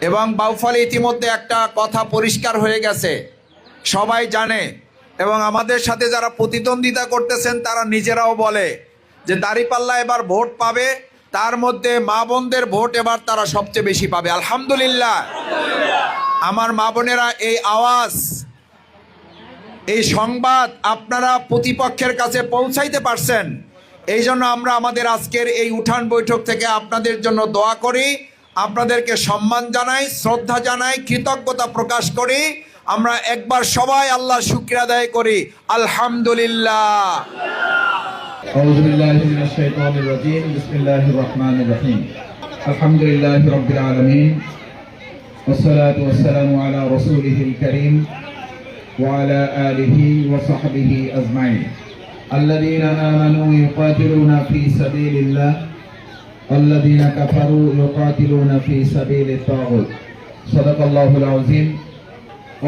এবং বাউফলে ইতিমধ্যে একটা কথা পরিষ্কার হয়ে গেছে, সবাই জানে। এবং আমাদের সাথে যারা প্রতিদ্বন্দ্বিতা করতেছেন তারা নিজেরাও বলে যে দাঁড়িপাল্লা এবার ভোট পাবে, তার মধ্যে মা বোনদের ভোট এবার তারা সবচেয়ে বেশি পাবে। আলহামদুলিল্লাহ। আমার মা বোনেরা, এই আওয়াজ, এই সংবাদ আপনারা প্রতিপক্ষের কাছে পৌঁছাইতে পারছেন। এই জন্য আমরা আমাদের আজকের এই উঠান বৈঠক থেকে আপনাদের জন্য দোয়া করি, আপনাদেরকে সম্মান জানাই, শ্রদ্ধা জানাই, কৃতজ্ঞতা প্রকাশ করি। আমরা একবার সবাই আল্লাহ শুকরিয়া আদায় করি, আলহামদুলিল্লাহ। আউযু বিল্লাহি মিনাশ শাইতানির রাজীম। বিসমিল্লাহির রহমানির রহিম। আলহামদুলিল্লাহি রাব্বিল আলামিন। ওয়াসসালাতু ওয়াসসালামু আলা রাসূলিহিল কারীম ওয়া আলা আলিহি ওয়া সাহবিহি আজমাইন। আল্লাযীনা আমানু ইউকাতিলুনা ফী সাবিলিল্লাহ ওয়াল্লাযীনা কাফারু ইউকাতিলুনা ফী সাবিলিত তাগুত। সাদাকাল্লাহুল আযীম।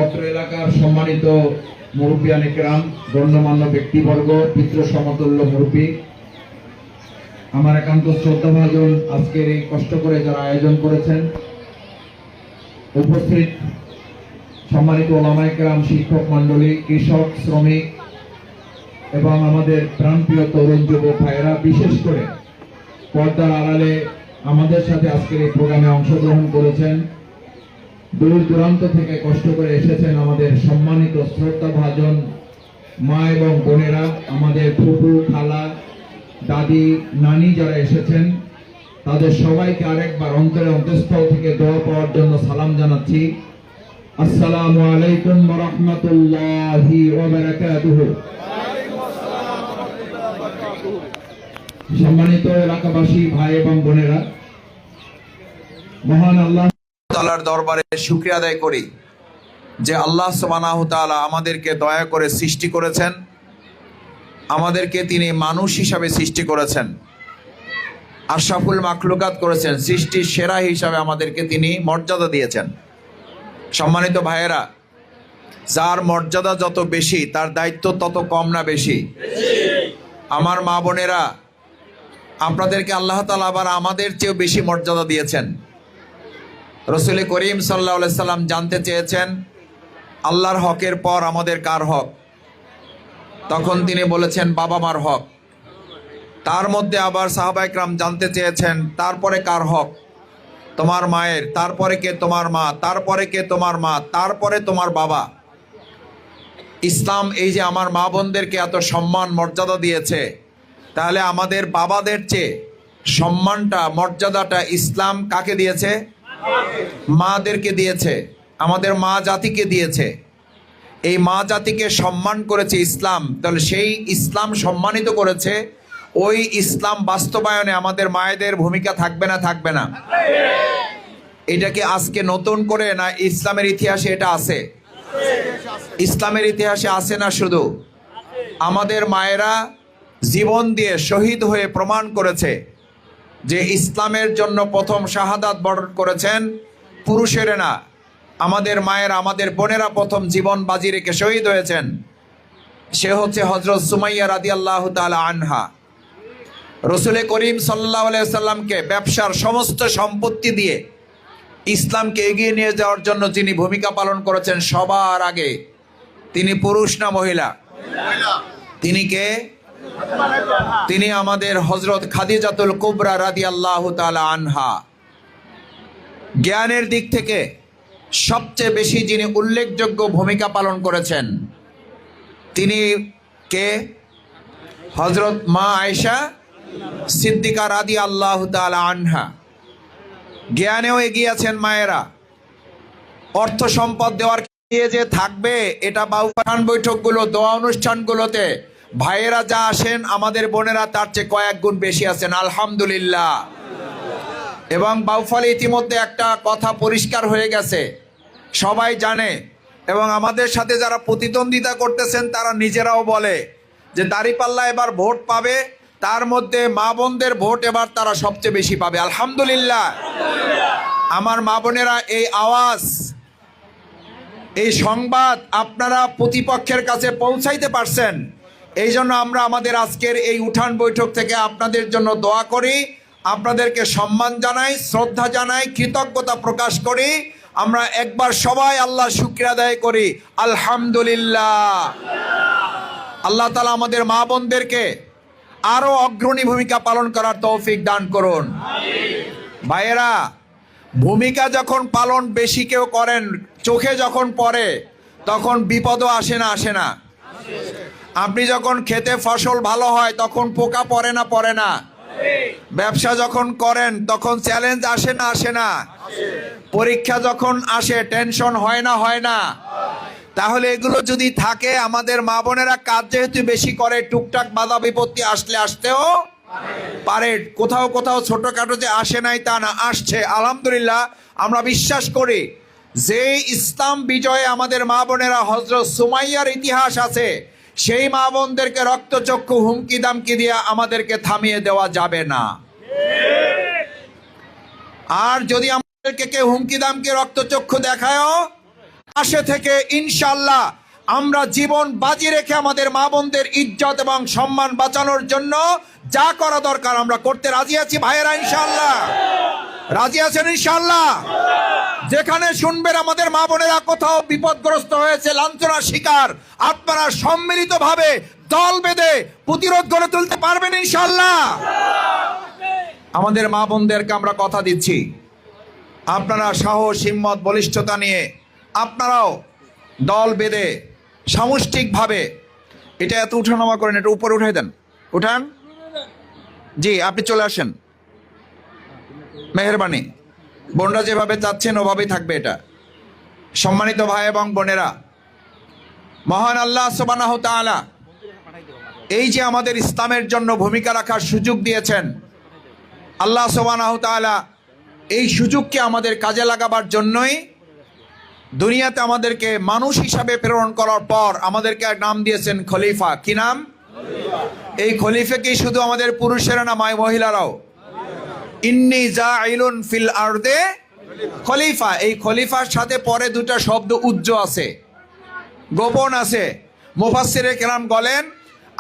অত্র এলাকার সম্মানিত মুরব্বিয়ান ইকরাম, গণ্যমান্য ব্যক্তিবর্গ, পিতৃ সমতুল্য মুরব্বী, আমার একান্ত শ্রদ্ধাভাজন আজকের এই কষ্ট করে যারা আয়োজন করেছেন, উপস্থিত সম্মানিত ওলামা ইকরাম, শিক্ষক মণ্ডলী, কৃষক, শ্রমিক এবং আমাদের প্রাণপ্রিয় তরুণ যুবক ভাইয়েরা, বিশেষ করে পর্দার আড়ালে আমাদের সাথে আজকের এই প্রোগ্রামে অংশগ্রহণ করেছেন, দূর দূরান্ত থেকে কষ্ট করে এসেছেন আমাদের সম্মানিত শ্রদ্ধাভাজন মা এবং বোনেরা, আমাদের ফুফু, খালা, দাদি, নানি যারা এসেছেন, তাদের সবাইকে আরেকবার অন্তরে অন্তঃস্থল থেকে দোয়া পাওয়ার জন্য সালাম জানাচ্ছি। আসসালামু আলাইকুম ওয়া রাহমাতুল্লাহি ওয়া বারাকাতুহু। সম্মানিত এলাকাবাসী, ভাই এবং বোনেরা, মহান আল্লাহ তাআলার দরবারে শুকরিয়া আদায় করি যে আল্লাহ সুবহানাহু তাআলা আমাদেরকে দয়া করে সৃষ্টি করেছেন, আমাদেরকে তিনি মানুষ হিসাবে সৃষ্টি করেছেন, আশরাফুল মাখলুকাত করেছেন, সৃষ্টির সেরা হিসাবে আমাদেরকে তিনি মর্যাদা দিয়েছেন। সম্মানিত ভাইয়েরা, যার মর্যাদা যত বেশি তার দায়িত্ব তত কম না বেশি? আমার মা বোনেরা, আপনাদেরকে আল্লাহ তাআলা আবার আমাদের চেয়েও বেশি মর্যাদা দিয়েছেন। রাসূল করিম সাল্লাল্লাহু আলাইহি সাল্লাম জানতে চেয়েছেন আল্লাহর হকের পর আমাদের কার হক? তখন তিনি বলেছেন বাবা মার হক। তার মধ্যে আবার সাহাবা ইকরাম জানতে চেয়েছেন তারপরে কার হক? তোমার মায়ের, তারপরে কে? তোমার মা, তারপরে কে? তোমার মা, তারপরে তোমার বাবা। ইসলাম এই যে আমার মা বোনদেরকে এত সম্মান মর্যাদা দিয়েছে, তাহলে আমাদের বাবাদের চেয়ে সম্মানটা, মর্যাদাটা ইসলাম কাকে দিয়েছে? মাদেরকে দিয়েছে, আমাদের মা জাতিকে দিয়েছে। এই মা জাতিকে সম্মান করেছে ইসলাম, তাহলে সেই ইসলাম সম্মানিত করেছে, ওই ইসলাম বাস্তবায়নে আমাদের মায়েদের ভূমিকা থাকবে না? থাকবে না? এটা কি আজকে নতুন করে, না ইসলামের ইতিহাসে এটা আছে? ইসলামের ইতিহাসে আছে না? শুধু আমাদের মায়েরা জীবন দিয়ে শহীদ হয়ে প্রমাণ করেছে যে ইসলামের জন্য প্রথম শাহাদাত বরণ করেছেন পুরুষেরা না, আমাদের মায়েরা, আমাদের বোনেরা প্রথম জীবন বাজি রেখে শহীদ হয়েছেন। সে হচ্ছে হযরত সুমাইয়া রাদিয়াল্লাহু তাআলা আনহা। রাসূল করিম সাল্লাল্লাহু আলাইহি সাল্লামকে ব্যবসার সমস্ত সম্পত্তি দিয়ে ইসলামকে এগিয়ে নিয়ে যাওয়ার জন্য যিনি ভূমিকা পালন করেছেন সবার আগে, তিনি পুরুষ না মহিলা? তিনি কে? তিনি আমাদের হযরত খাদিজাতুল কুবরা রাদিয়াল্লাহু তাআলা আনহা। জ্ঞানের দিক থেকে সবচেয়ে বেশি যিনি উল্লেখযোগ্য ভূমিকা পালন করেছেন তিনি কে? হযরত মা আয়েশা সিদ্দিকা রাদিয়াল্লাহু তাআলা আনহা। জ্ঞানেও এগিয়ে আছেন মায়েরা। অর্থ সম্পদ দেওয়ার দিয়ে যে থাকবে, এটা বাউফান বৈঠকগুলো, দোয়া অনুষ্ঠানগুলোতে ভাইয়েরা যা আসেন, আমাদের বোনেরা তার চেয়ে কয়েক গুণ বেশি আছেন, আলহামদুলিল্লাহ। এবং বাউফলে ইতিমধ্যে একটা কথা পরিষ্কার হয়ে গেছে, সবাই জানে। এবং আমাদের সাথে যারা প্রতিদ্বন্দ্বিতা করতেছেন তারা নিজেরাও বলে যে দাঁড়িপাল্লা এবার ভোট পাবে, তার মধ্যে মা বোনদের ভোট এবার তারা সবচেয়ে বেশি পাবে, আলহামদুলিল্লাহ। আমার মা বোনেরা, এই আওয়াজ, এই সংবাদ আপনারা প্রতিপক্ষের কাছে পৌঁছাইতে পারছেন। এই জন্য আমরা আমাদের আজকের এই উঠান বৈঠক থেকে আপনাদের জন্য দোয়া করি, আপনাদেরকে সম্মান জানাই, শ্রদ্ধা জানাই, কৃতজ্ঞতা প্রকাশ করি। আমরা একবার সবাই আল্লাহ শুকরিয়া আদায় করি, আলহামদুলিল্লাহ। আল্লাহ তাআলা আমাদের মা বোনদেরকে আরো অগ্রণী ভূমিকা পালন করার তৌফিক দান করুন। ভাইয়েরা, ভূমিকা যখন পালন বেশি কেউ করেন, চোখে যখন পড়ে, তখন বিপদও আসে না? আপনি যখন খেতে ফসল ভালো হয় তখন পোকা পড়ে না? ব্যবসা যখন করেন তখন চ্যালেঞ্জ আসে না? পরীক্ষা যখন আসে টেনশন হয় না? তাহলে এগুলো যদি থাকে, আমাদের মা বোনেরা কাজ যেহেতু বেশি করে, টুকটাক বাধা বিপত্তি আসতেও পারে। কোথাও ছোটখাটো যে আসে নাই তা না, আসছে। আলহামদুলিল্লাহ, আমরা বিশ্বাস করি যে ইসলাম বিজয়ে আমাদের মা বোনেরা, হযরত সুমাইয়ার ইতিহাস আছে, সেই মা বোনদেরকে রক্তচক্ষু হুমকি দামকি দিয়ে আমাদেরকে থামিয়ে দেওয়া যাবে না। আর যদি আমাদেরকে কেউ হুমকি দামকি রক্তচক্ষু দেখায়ও, পাশে থেকে ইনশাআল্লাহ আমরা জীবন বাজি রেখে আমাদের মা বোনদের ইজ্জত এবং সম্মান বাঁচানোর জন্য যা করা দরকার আমরা করতে রাজি আছি। ভাইয়েরা, ইনশাআল্লাহ রাজি আছেন? ইনশাআল্লাহ। যেখানে শুনবেন আমাদের মা বোনেরা কোথাও বিপদগ্রস্ত হয়েছে, লাঞ্ছনার শিকার, আপনারা সম্মিলিতভাবে দল বেঁধে প্রতিরোধ গড়ে তুলতে পারবেন ইনশাআল্লাহ। আমাদের মা বোনদেরকে আমরা কথা দিচ্ছি, আপনারা সাহস, হিম্মত, বলিষ্ঠতা নিয়ে আপনারাও দল বেঁধে সামষ্টিকভাবে, এটা এত উঠানামা করেন, এটা উপরে উঠাই দেন, উঠান। জি, আপনি চলে আসেন, মেহেরবানি। বোনরা যেভাবে চাচ্ছেন ওভাবেই থাকবে এটা। সম্মানিত ভাই এবং বোনেরা, মহান আল্লাহ সুবহানাহু ওয়া তাআলা এই যে আমাদের ইসলামের জন্য ভূমিকা রাখার সুযোগ দিয়েছেন, আল্লাহ সুবহানাহু ওয়া তাআলা এই সুযোগকে আমাদের কাজে লাগাবার জন্যই দুনিয়াতে আমাদেরকে মানুষ হিসাবে প্রেরণ করার পর আমাদেরকে এক নাম দিয়েছেন খলিফা। কি নাম? এই খলিফা কি শুধু আমাদের পুরুষেরা না, মহিলারাও? ইন্নী জাইলুন ফিল আরদে খলিফা। এই খলিফার সাথে পরে দুটো শব্দ উজ্জ আছে, গোপন আছে। মুফাসসিরে কেরাম বলেন,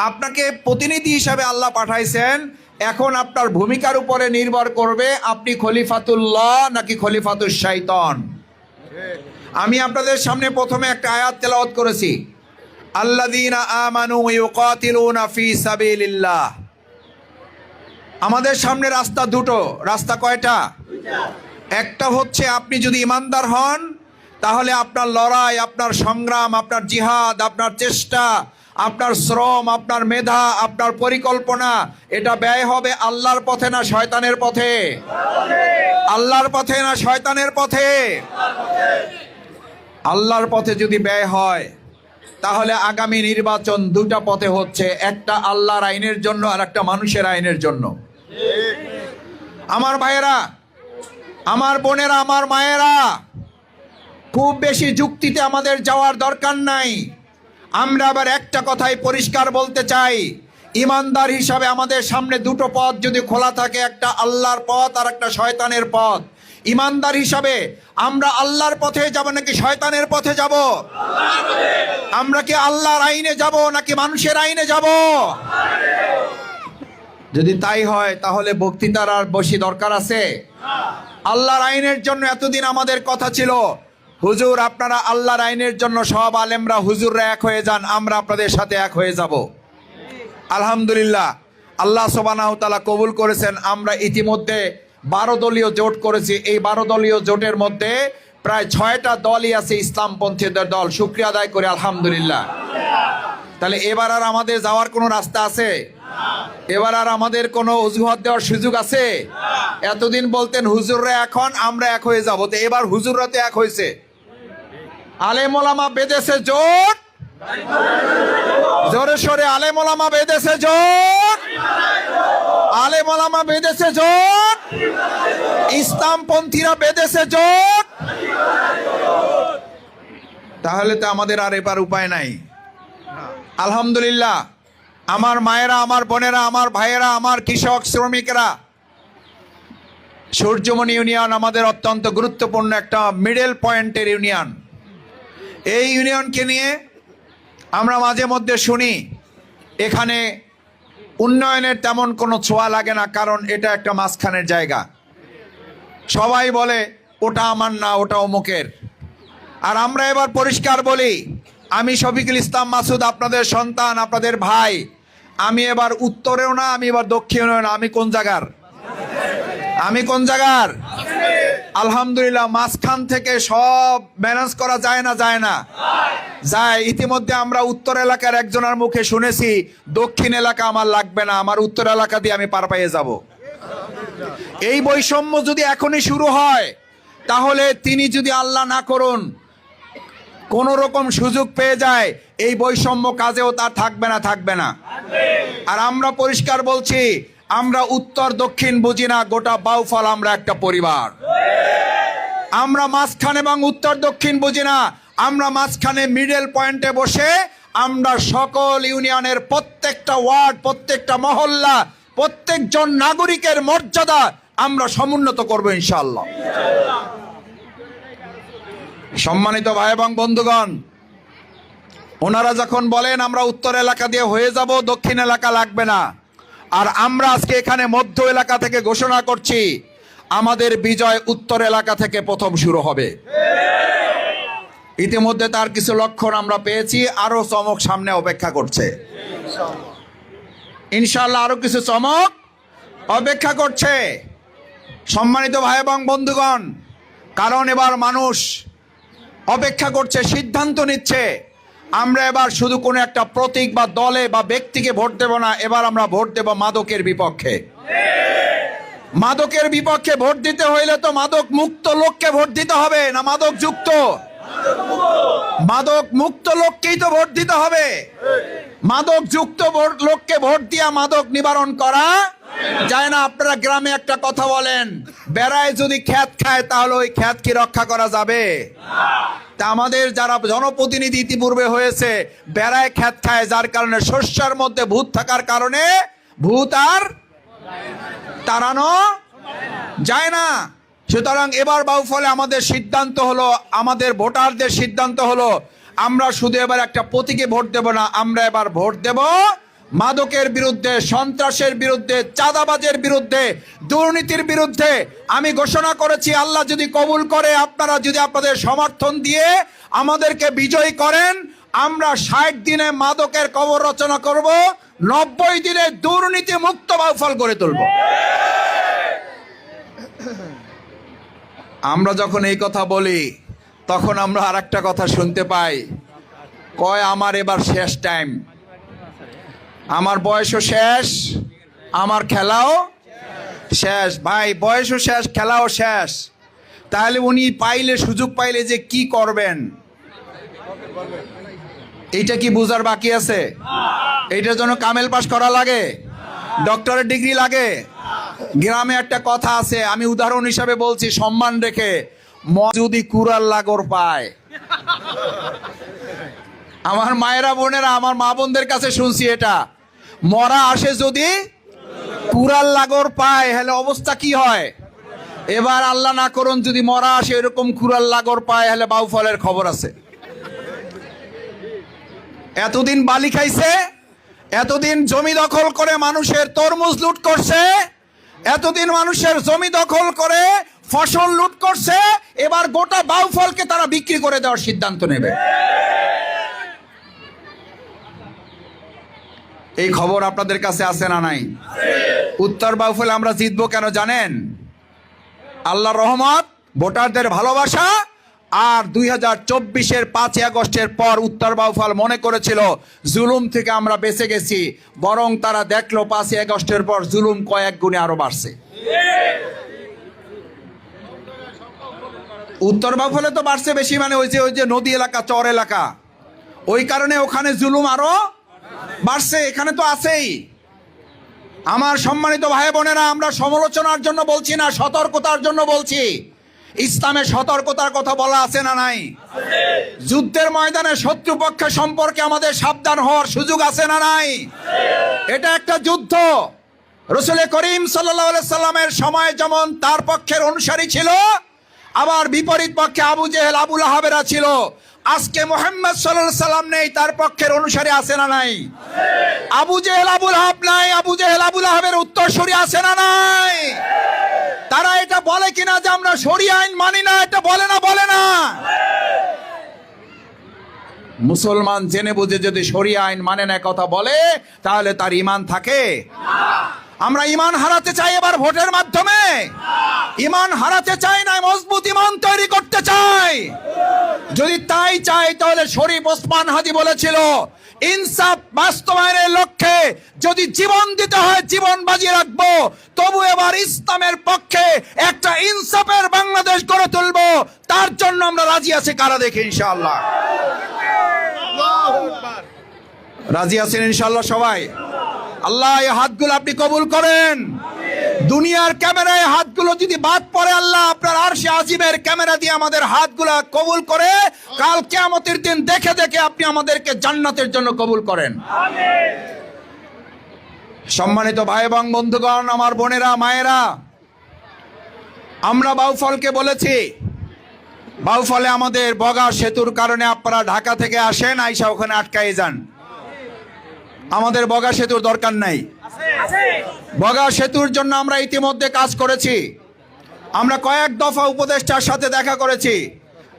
আপনাকে প্রতিনিধি হিসাবে আল্লাহ পাঠাইছেন, এখন আপনার ভূমিকার উপরে নির্ভর করবে আপনি খলিফাতুল্লাহ নাকি খলিফাতুশ শাইতান। আমি আপনাদের সামনে প্রথমে একটা আয়াত তেলাওয়াত করেছি, আল্লাযীনা আমানু ইউকাতিলুনা ফি সাবিলিল্লাহ। আমাদের সামনে রাস্তা দুটো। রাস্তা কয়টা? একটা হচ্ছে আপনি যদি ইমানদার হন তাহলে আপনার লড়াই, আপনার সংগ্রাম, আপনার জিহাদ, আপনার চেষ্টা, আপনার শ্রম, আপনার মেধা, আপনার পরিকল্পনা, এটা ব্যয় হবে আল্লাহর পথে না শয়তানের পথে? আল্লাহর পথে না শয়তানের পথে? আল্লাহর পথে যদি ব্যয় হয় তাহলে আগামী নির্বাচন দুটা পথে হচ্ছে, একটা আল্লাহর আইনের জন্য আর একটা মানুষের আইনের জন্য। আমার ভাইয়েরা, আমার বোনেরা, আমার মায়েরা, খুব বেশি যুক্তিতে আমাদের যাওয়ার দরকার নাই। আমরা আবার একটা কথাই পরিষ্কার বলতে চাই, ইমানদার হিসাবে আমাদের সামনে দুটো পথ যদি খোলা থাকে, একটা আল্লাহর পথ আর একটা শয়তানের পথ। ইমানদার হিসাবে আমরা আল্লাহর পথে যাব নাকি শয়তানের পথে যাব? আমরা কি আল্লাহর আইনে যাব নাকি মানুষের আইনে যাব? যদি তাই হয় তাহলে বক্তৃতার আর বেশি দরকার আছে? আল্লাহর আইনের জন্য এতদিন আমাদের কথা ছিল, হুজুর আপনারা আল্লাহর আইনের জন্য সব আলেমরা, হুজুররা এক হয়ে যান, আমরা আপনাদের সাথে এক হয়ে যাব। আলহামদুলিল্লাহ, আল্লাহ সুবহানাহু ওয়া তাআলা কবুল করেছেন। আমরা ইতিমধ্যে 12 দলীয় জোট করেছি। এই 12 দলীয় জোটের মধ্যে প্রায় 6টা দলই আছে ইসলামপন্থীদের দল। শুকরিয়া আদায় করে আলহামদুলিল্লাহ। তাহলে এবার আর আমাদের যাওয়ার কোনো রাস্তা আছে? এবার আর আমাদের কোনো অজুহাত দেওয়ার সুযোগ আছে? এতদিন বলতেন হুজুররা এখন আমরা এক হয়ে যাব, তো এবার হুজুররা তো এক হয়েছে। আলেম ওলামা বেঁধেছে জোট, জোরে সোরে আলেম ওলামা বেঁধেছে জোট, আলেম ওলামা বেঁধেছে জোট, ইসলামপন্থীরা বেঁধেছে জোট। তাহলে তো আমাদের আর এবার উপায় নাই। আলহামদুলিল্লাহ, আমার মায়েরা, আমার বোনেরা, আমার ভাইয়েরা, আমার কৃষক শ্রমিকরা, সূর্যমণি ইউনিয়ন আমাদের অত্যন্ত গুরুত্বপূর্ণ একটা মিডল পয়েন্টের ইউনিয়ন। এই ইউনিয়নকে নিয়ে আমরা মাঝে মধ্যে শুনি এখানে উন্নয়নের তেমন কোনো ছোঁয়া লাগে না, কারণ এটা একটা মাঝখানের জায়গা। সবাই বলে ওটা আমার না, ওটা অমুকের। আর আমরা এবার পরিষ্কার বলি, আমি শফিকুল ইসলাম মাসুদ, আপনাদের সন্তান, আপনাদের ভাই। আমি এবার উত্তরেও না, আমি এবার দক্ষিণেও না, আমি কোন জায়গার? আমি কোন জায়গার? আলহামদুলিল্লাহ, মাঝখান থেকে সব ব্যালেন্স করা যায় না? যায় না? যায়। ইতিমধ্যে আমরা উত্তর এলাকার একজনের মুখে শুনেছি, দক্ষিণ এলাকা আমার লাগবে না, আমার উত্তর এলাকা দিয়ে আমি পার পেয়ে যাব। এই বৈষম্য যদি এখনই শুরু হয়, তাহলে তিনি যদি আল্লাহ না করুন কোন রকম সুযোগ পেয়ে যায়, এই বৈষম্য কাজেও তার থাকবে না, থাকবে না। আর আমরা পরিষ্কার বলছি, আমরা উত্তর দক্ষিণ বুঝি না, গোটা বাউফল আমরা একটা পরিবার। আমরা মাঝখানে এবং উত্তর দক্ষিণ বুঝি না, আমরা মাঝখানে মিডল পয়েন্টে বসে আমরা সকল ইউনিয়নের প্রত্যেকটা ওয়ার্ড, প্রত্যেকটা মহল্লা, প্রত্যেকজন নাগরিকের মর্যাদা আমরা সমুন্নত করব ইনশাআল্লাহ। সম্মানিত ভাই এবং বন্ধুগণ, ওনারা যখন বলেন আমরা উত্তর এলাকা দিয়ে হয়ে যাব, দক্ষিণ এলাকা লাগবে না, আর আমরা আজকে এখানে মধ্য এলাকা থেকে ঘোষণা করছি, আমাদের বিজয় উত্তর এলাকা থেকে প্রথম শুরু হবে। ইতিমধ্যে তার কিছু লক্ষণ আমরা পেয়েছি, আরো চমক সামনে অপেক্ষা করছে ইনশাআল্লাহ, আরো কিছু চমক অপেক্ষা করছে। সম্মানিত ভাই এবং বন্ধুগণ, কারণ এবার মানুষ অপেক্ষা করছে, সিদ্ধান্ত নিচ্ছে। আমরা এবার শুধু কোনো একটা প্রতীক বা দলে বা ব্যক্তিকে ভোট দেব না, এবার আমরা ভোট দেব মাদকের বিপক্ষে। মাদকের বিপক্ষে ভোট দিতে হইলে তো মাদক মুক্ত লোককে ভোট দিতে হবে, না মাদক যুক্ত? মাদক মুক্ত লোককেই তো ভোট দিতে হবে। মাদক যুক্ত লোককে ভোট দিয়া মাদক নিবারণ করা যায় না। আপনারা গ্রামে একটা কথা বলেন, বেড়ায় যদি খ্যাত খায় তাহলে ওই খ্যাত কি রক্ষা করা যাবে? তা আমাদের যারা জনপ্রতিনিধি ইতিপূর্বে হয়েছে, বেড়ায় খ্যাত খায়, যার কারণে শস্যের মধ্যে ভূত থাকার কারণে ভূত আর তাড়ানো যায় না। সুতরাং এবার বাউফলে আমাদের সিদ্ধান্ত হলো, আমাদের ভোটারদের সিদ্ধান্ত হলো, আমরা শুধু এবার একটা প্রতীকে ভোট দেব না, আমরা এবার ভোট দেব মাদকের বিরুদ্ধে, সন্ত্রাসের বিরুদ্ধে, চাঁদাবাজের বিরুদ্ধে, দুর্নীতির বিরুদ্ধে। আমি ঘোষণা করেছি, আল্লাহ যদি কবুল করে, আপনারা যদি আপনাদের সমর্থন দিয়ে আমাদেরকে বিজয়ী করেন, আমরা 60 দিনে মাদকের কবর রচনা করব, 90 দিনে দুর্নীতি মুক্ত বাউফল গড়ে তুলব। আমরা যখন এই কথা বলি, তখন আমরা আর একটা কথা শুনতে পাই, কয় আমার এবার শেষ টাইম, আমার বয়সও শেষ, আমার খেলাও শেষ। ভাই, বয়সও শেষ, খেলাও শেষ, তাহলে উনি পাইলে, সুযোগ পাইলে যে কি করবেন, এইটা কি বুঝার বাকি আছে? এইটার জন্য কামেল পাস করা লাগে, ডক্টরের ডিগ্রি লাগে? গ্রামে একটা কথা আছে, আমি উদাহরণ হিসাবে বলছি সম্মান রেখে, যদি কুড়াল লাগর পায়, আমার মায়েরা বোনেরা, আমার মা বোনদের কাছে শুনছি এটা, মরা আসে যদি কুড়াল লাগর পায়, হলে অবস্থা কি হয়? এবার আল্লাহ না করুন যদি মরা আসে এরকম কুড়াল লাগর পায়, হলে বাউফলের খবর আছে। এতদিন বালি খাইছে, এতদিন জমি দখল করে মানুষের তরমুজ লুট করছে, এতদিন মানুষের জমি দখল করে ফসল লুট করছে, এবার গোটা বাউফলকে তারা বিক্রি করে দেওয়ার সিদ্ধান্ত নেবে। এই খবর আপনাদের কাছে আছে না নাই? উত্তর বাউফলে আমরা জিতবো কেন জানেন? আল্লাহর রহমত, ভোটারদের ভালোবাসা, আর 2024-এর 5ই আগস্টের পর উত্তর বাউফল মনে করেছিল জুলুম থেকে আমরা বেঁচে গেছি, বরং তারা দেখলো 5ই আগস্টের পর জুলুম কয়েক গুণে আরো বাড়ছে। উত্তর বাউফলে তো বাড়ছে বেশি, মানে ওই যে নদী এলাকা, চর এলাকা, ওই কারণে ওখানে জুলুম আরো বাড়ছে, এখানে তো আছেই। আমার সম্মানিত ভাই বোনেরা, আমরা সমালোচনার জন্য বলছি না, সতর্কতার জন্য বলছি। ইসলামে সতর্কতার কথা বলা আছে না নাই? যুদ্ধের ময়দানে শত্রুপক্ষের সম্পর্কে আমাদের সাবধান হওয়ার সুযোগ আছে না নাই? এটা একটা যুদ্ধ। রাসূল করিম সাল্লাল্লাহু আলাইহি সাল্লামের সময় যেমন তার পক্ষের অনুসারী ছিল, আবার বিপরীত পক্ষে আবু জেহেল আবু লাহাবেরা ছিল। আজকে মুহাম্মদ সাল্লাল্লাহু আলাইহি সাল্লাম নেই, তার পক্ষের অনুসারী আছে না নাই? আবু জেহেল আবু লাহাব নাই, আবু জেহেল আবু লাহাবের উত্তরসূরি আছে না নাই? তারা এটা বলে কিনা যে আমরা শরিয়া আইন মানি না, এটা বলে না? বলে না। মুসলমান জেনে বুঝে যদি শরিয়া আইন মানে না কথা বলে, তাহলে তার ঈমান থাকে? আমরা ঈমান হারাতে চাই এবার ভোটের মাধ্যমে? ঈমান হারাতে চাই না, মজবুত ঈমান তৈরি করতে চাই। যদি তাই চাই তাহলে শরীফ ওসমান হাদি বলেছিল, ইনসাফ বাস্তবায়নের লক্ষ্যে যদি জীবন দিতে হয় জীবন বাজি রাখবো, তবু এবার ইসলামের পক্ষে একটা ইনসাফের বাংলাদেশ গড়ে তুলবো। তার জন্য আমরা রাজি আছি। কারা দেখে ইনশাআল্লাহ? রাজি আছেন ইনশাআল্লাহ সবাই? আল্লাহ এই হাতগুলো আপনি কবুল করেন। দুনিয়ার ক্যামেরায় হাতগুলো যদি বাদ পড়ে, আল্লাহ আপনার আরশে আজিমের ক্যামেরা দিয়ে আমাদের হাতগুলো কবুল করে কাল কিয়ামতের দিন দেখে দেখে আপনি আমাদেরকে জান্নাতের জন্য কবুল করেন। সম্মানিত ভাই এবং বন্ধুগণ, আমার বোনেরা, মায়েরা, আমরা বাউফলকে বলেছি, বাউফলে আমাদের বগা সেতুর কারণে আপনারা ঢাকা থেকে আসেন, আইসা ওখানে আটকাই যান। আমাদের বগা সেতুর দরকার নাই। বগা সেতুর জন্য আমরা ইতিমধ্যে কাজ করেছি। আমরা কয়েক দফা উপদেষ্টার সাথে দেখা করেছি।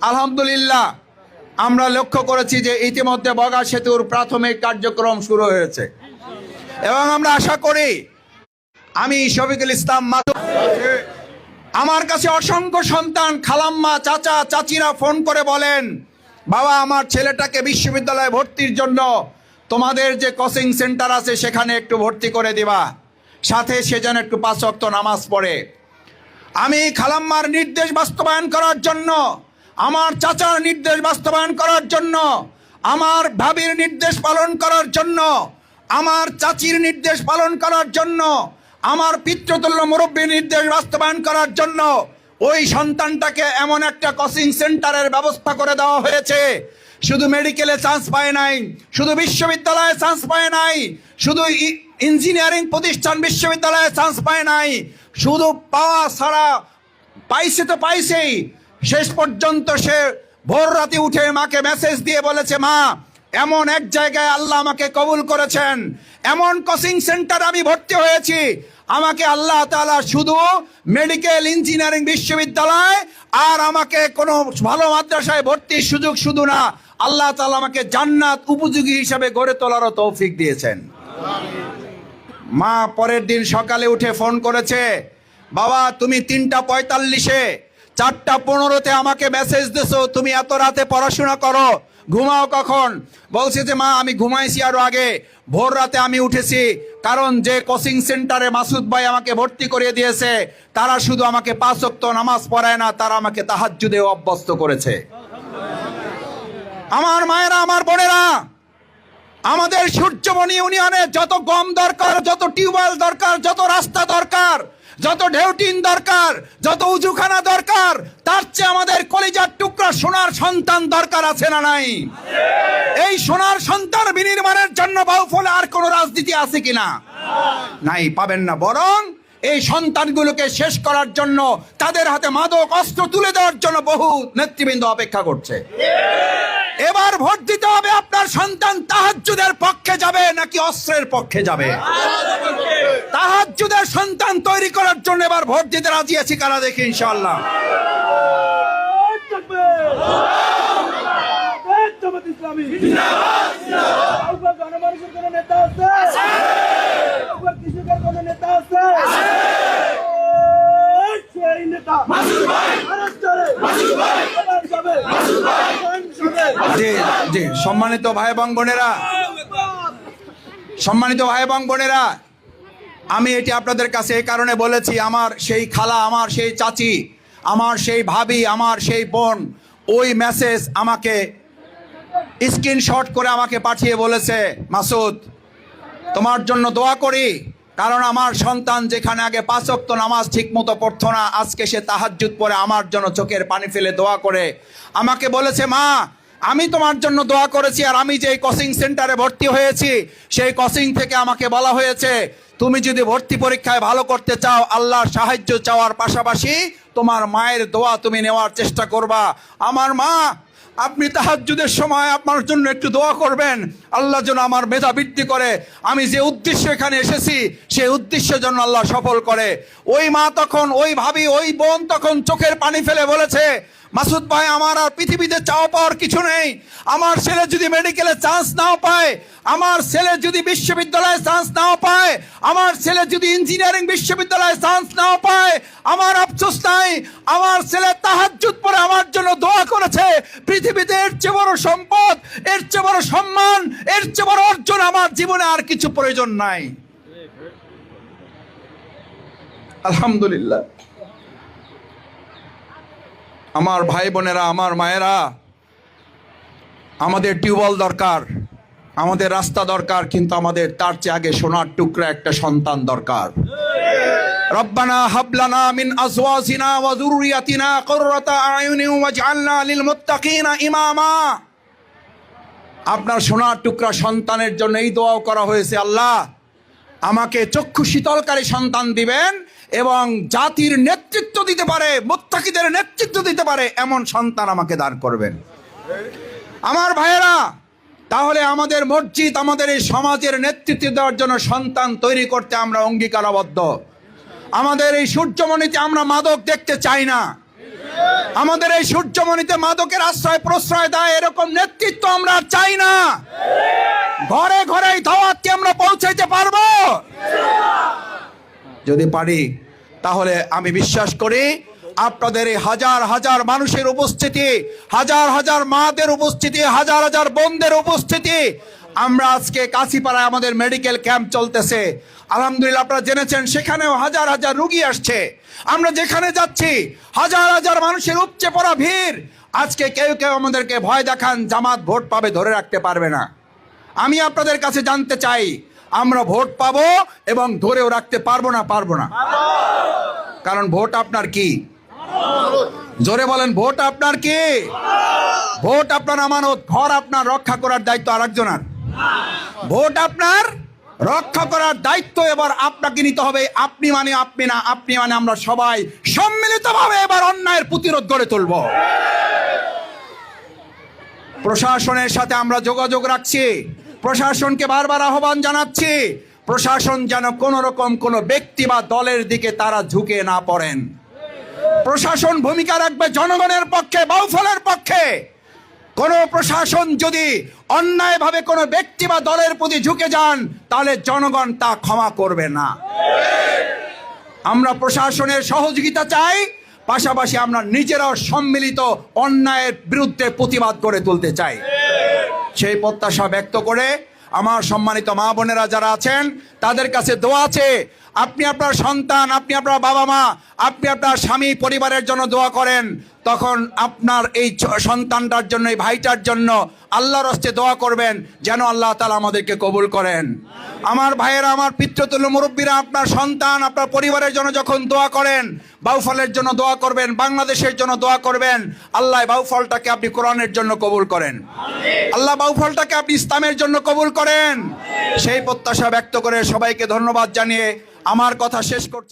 আলহামদুলিল্লাহ, আমরা লক্ষ্য করেছি যে ইতিমধ্যে বগা সেতুর প্রাথমিক কার্যক্রম শুরু হয়েছে এবং আমরা আশা করি, আমি শফিকুল ইসলাম মাসুদ, আমার কাছে অসংখ্য সন্তান, খালাম্মা, চাচা, চাচিরা ফোন করে বলেন, বাবা আমার ছেলেটাকে বিশ্ববিদ্যালয়ে ভর্তির জন্য তোমাদের যে কোচিং সেন্টার আছে সেখানে একটু ভর্তি করে দিবা, সাথে সে যেন একটু 5 ওয়াক্ত নামাজ পড়ে। আমি খালাম্মার নির্দেশ বাস্তবায়ন করার জন্য, আমার চাচার নির্দেশ বাস্তবায়ন করার জন্য, আমার ভাবির নির্দেশ পালন করার জন্য, আমার চাচির নির্দেশ পালন করার জন্য, আমার পিতৃতুল্য মুরব্বীর নির্দেশ বাস্তবায়ন করার জন্য ওই সন্তানটাকে এমন একটা কোচিং সেন্টারের ব্যবস্থা করে দেওয়া হয়েছে। শুধু মেডিকেলে চান্স পায় নাই, শুধু বিশ্ববিদ্যালয়ে চান্স পায় নাই, শুধু ইঞ্জিনিয়ারিং প্রতিষ্ঠান বিশ্ববিদ্যালয়ে চান্স পায় নাই, শুধু পাওয়া ছাড়া পাইছে তো পাইছেই, শেষ পর্যন্ত সে ভোর রাতে উঠে মাকে মেসেজ দিয়ে বলেছে, মা এমন এক জায়গায় আল্লাহ আমাকে কবুল করেছেন, এমন কোচিং সেন্টার আমি ভর্তি হয়েছি, আমাকে আল্লাহ তাআলা শুধু মেডিকেল ইঞ্জিনিয়ারিং বিশ্ববিদ্যালয় আর আমাকে কোনো ভালো মাদ্রাসায় ভর্তির সুযোগ শুধু না, আল্লাহ তাআলা আমাকে জান্নাত উপযোগী হিসাবে গড়ে তোলারও তৌফিক দিয়েছেন। মা পরের দিন সকালে উঠে ফোন করেছে, বাবা তুমি 3:45-এ 4:15-তে আমাকে মেসেজ দিছো, তুমি এত রাতে পড়াশোনা করো, ঘুমাও কখন? বলছে যে মা আমি ঘুমাইছি আরো আগে, ভোর রাতে আমি উঠেছি, কারণ যে কোচিং সেন্টারে মাসুদ ভাই আমাকে ভর্তি করিয়ে দিয়েছে তারা শুধু আমাকে 5 ওয়াক্ত নামাজ পড়ায় না, তারা আমাকে তাহাজ্জুদেও অভ্যস্ত করেছে। আমার মায়েরা, আমার বোনেরা, আমাদের সূর্যমণি ইউনিয়নে যত গম দরকার, যত টিউবওয়েল দরকার, যত রাস্তা দরকার, যত ঢেউটিন দরকার, যত উজুখানা দরকার, তার চেয়ে আমাদের কলিজার টুকরা সোনার সন্তান দরকার আছে না নাই? এই সোনার সন্তান বিনির্মাণের জন্য বাউফলে আর কোন রাজনীতি আছে কিনা? নাই, পাবেন না। বরং এই সন্তানগুলোকে শেষ করার জন্য, তাদের হাতে মাদক অস্ত্র তুলে দেওয়ার জন্য বহু নেতৃবৃন্দ অপেক্ষা করছে। এবার ভোট দিতে হবে, আপনার সন্তান তাহাজ্জুদের পক্ষে যাবে নাকি অস্ত্রের পক্ষে যাবে? তাহাজ্জুদের সন্তান তৈরি করার জন্য এবার ভোট দিতে রাজি আছি। কারা দেখি ইনশাআল্লাহ? জি, সম্মানিত ভাই এবং বোনেরা, সম্মানিত ভাই এবং বোনেরা, আমি এটি আপনাদের কাছে এই কারণে বলেছি, আমার সেই খালা, আমার সেই চাচি, আমার সেই ভাবি, আমার সেই বোন ওই মেসেজ আমাকে স্ক্রিনশট করে আমাকে পাঠিয়ে বলেছে, মাসুদ তোমার জন্য দোয়া করি, কারণ আমার সন্তান যেখানে আগে 5 ওয়াক্ত নামাজ ঠিক মতো পড়তো না, আজকে সে তাহাজ্জুদ পড়ে আমার জন্য চোখের পানি ফেলে দোয়া করে আমাকে বলেছে, মা আমি তোমার জন্য দোয়া করেছি, আর আমি যে কোচিং সেন্টারে ভর্তি হয়েছি সেই কোচিং থেকে আমাকে বলা হয়েছে তুমি যদি ভর্তি পরীক্ষায় ভালো করতে চাও, আল্লাহর সাহায্য চাওয়ার পাশাপাশি তোমার মায়ের দোয়া তুমি নেওয়ার চেষ্টা করবা। আমার মা, আপনি তাহাজ্জুদের সময় আপনার জন্য একটু দোয়া করবেন, আল্লাহ যেন আমার মেধা বৃদ্ধি করে, আমি যে উদ্দেশ্যে এখানে এসেছি সেই উদ্দেশ্যের জন্য আল্লাহ সফল করে। ওই মা তখন, ওই ভাবি, ওই বোন তখন চোখের পানি ফেলে বলেছে, মাসুদ ভাই, আমার আর পৃথিবীতে চাওয়া পাওয়ার কিছু নেই। আমার ছেলে যদি মেডিকেলে চান্স নাও পায়, আমার ছেলে যদি বিশ্ববিদ্যালয়ে চান্স নাও পায়, আমার ছেলে যদি ইঞ্জিনিয়ারিং বিশ্ববিদ্যালয়ে চান্স নাও পায়, আমার আফসোস নাই। আমার ছেলে তাহাজ্জুদ পড়ে আমার জন্য দোয়া করেছে। পৃথিবীতে এর চেয়ে বড় সম্পদ, এর চেয়ে বড় সম্মান, এর চেয়ে বড় অর্জন আমার জীবনে আর কিছু প্রয়োজন নাই। আলহামদুলিল্লাহ। আমার ভাই বোনেরা, আমার মায়েরা, আমাদের টিউবওয়েল দরকার, আমাদের রাস্তা দরকার, কিন্তু আমাদের তার চেয়ে আগে সোনার টুকরা একটা সন্তান দরকার। রব্বানা হাবলানা মিন আজওয়াজিনা ওয়া যুররিয়াতিনা কুররাতা আয়ুনিন ওয়াজআলনা লিল মুত্তাকিনা ইমামা। আপনার সোনার টুকরা সন্তানের জন্য এই দোয়াও করা হয়েছে, আল্লাহ আমাকে চক্ষু শীতলকারী সন্তান দিবেন এবং জাতির নেতৃত্ব দিতে পারে, মুত্তাকিদের নেতৃত্ব দিতে পারে এমন সন্তান আমাকে দান করবেন। আমার ভাইয়েরা, তাহলে আমাদের মসজিদ, আমাদের এই সমাজের নেতৃত্ব দেওয়ার জন্য সন্তান তৈরি করতে আমরা অঙ্গীকারাবদ্ধ। আমাদের এই সূর্যমণিতে আমরা মাদক দেখতে চাই না। আমাদের এই সূর্যমণিতে মাদকের আশ্রয় প্রশ্রয় দেয় এরকম নেতৃত্ব আমরা চাই না। ঘরে ঘরে এই দাওয়াতকে আমরা পৌঁছাইতে পারবো যদি পারি, তাহলে আমি বিশ্বাস করি আপনাদের এই হাজার হাজার মানুষের উপস্থিতি, হাজার হাজার মাদের উপস্থিতি, হাজার হাজার বোনদের উপস্থিতি, আমরা আজকে কাছিপাড়ায় আমাদের মেডিকেল ক্যাম্প চলতেছে। আলহামদুলিল্লাহ, আপনারা জেনেছেন সেখানেও হাজার হাজার রুগী আসছে। আমরা যেখানে যাচ্ছি হাজার হাজার মানুষের উপচে পড়া ভিড়। আজকে কেউ কেউ আমাদেরকে ভয় দেখান, জামাত ভোট পাবে, ধরে রাখতে পারবে না। আমি আপনাদের কাছে জানতে চাই, আমরা ভোট পাবো এবং ধরেও রাখতে পারবো না? পারবো না। কারণ ভোট আপনার কি? জোরে বলেন, ভোট আপনার কি? ভোট আপনার আমানত। ঘর আপনার রক্ষা করার দায়িত্ব আরেকজনের। ভোট আপনার রক্ষা করার দায়িত্ব এবার আপনাকে নিতে হবে। আপনি মানে আপনি না, আপনি মানে আমরা সবাই সম্মিলিতভাবে এবার অন্যায়ের প্রতিরোধ গড়ে তুলব। প্রশাসনের সাথে আমরা যোগাযোগ রাখছি, প্রশাসনকে বারবার আহ্বান জানাচ্ছি, প্রশাসন যেন কোন রকম কোন ব্যক্তি বা দলের দিকে তারা ঝুঁকে না পড়েন। প্রশাসন ভূমিকা রাখবে জনগণের পক্ষে, বাউফলের পক্ষে। কোন প্রশাসন যদি অন্যায়ভাবে কোনো ব্যক্তি বা দলের প্রতি ঝুঁকে যান, তাহলে জনগণ তা ক্ষমা করবে না। আমরা প্রশাসনের সহযোগিতা চাই, পাশাপাশি আমরা নিজেরাও সম্মিলিত অন্যায়ের বিরুদ্ধে প্রতিবাদ করে তুলতে চাই। সেই প্রত্যাশা ব্যক্ত করে আমার সম্মানিত মা বোনেরা যারা আছেন, তাদের কাছে দোয়া আছে। আপনি আপনার সন্তান, আপনি আপনার বাবা মা, আপনি আপনার স্বামী, পরিবারের জন্য দোয়া করেন, তখন আপনার এই সন্তানটার জন্য, এই ভাইটার জন্য আল্লাহর হস্তে দোয়া করবেন যেন আল্লাহ তাআলা আমাদেরকে কবুল করেন। আমার ভাইয়েরা, আমার পিতৃতুল্য মুরব্বীরা, আপনার সন্তান, আপনার পরিবারের জন্য যখন দোয়া করেন, বাউফলের জন্য দোয়া করবেন, বাংলাদেশের জন্য দোয়া করবেন। আল্লাহ বাউফলটাকে আপনি কোরআনের জন্য কবুল করেন, আল্লাহ বাউফলটাকে আপনি ইসলামের জন্য কবুল করেন। সেই প্রত্যাশা ব্যক্ত করে সবাইকে ধন্যবাদ জানিয়ে আমার কথা শেষ করছি।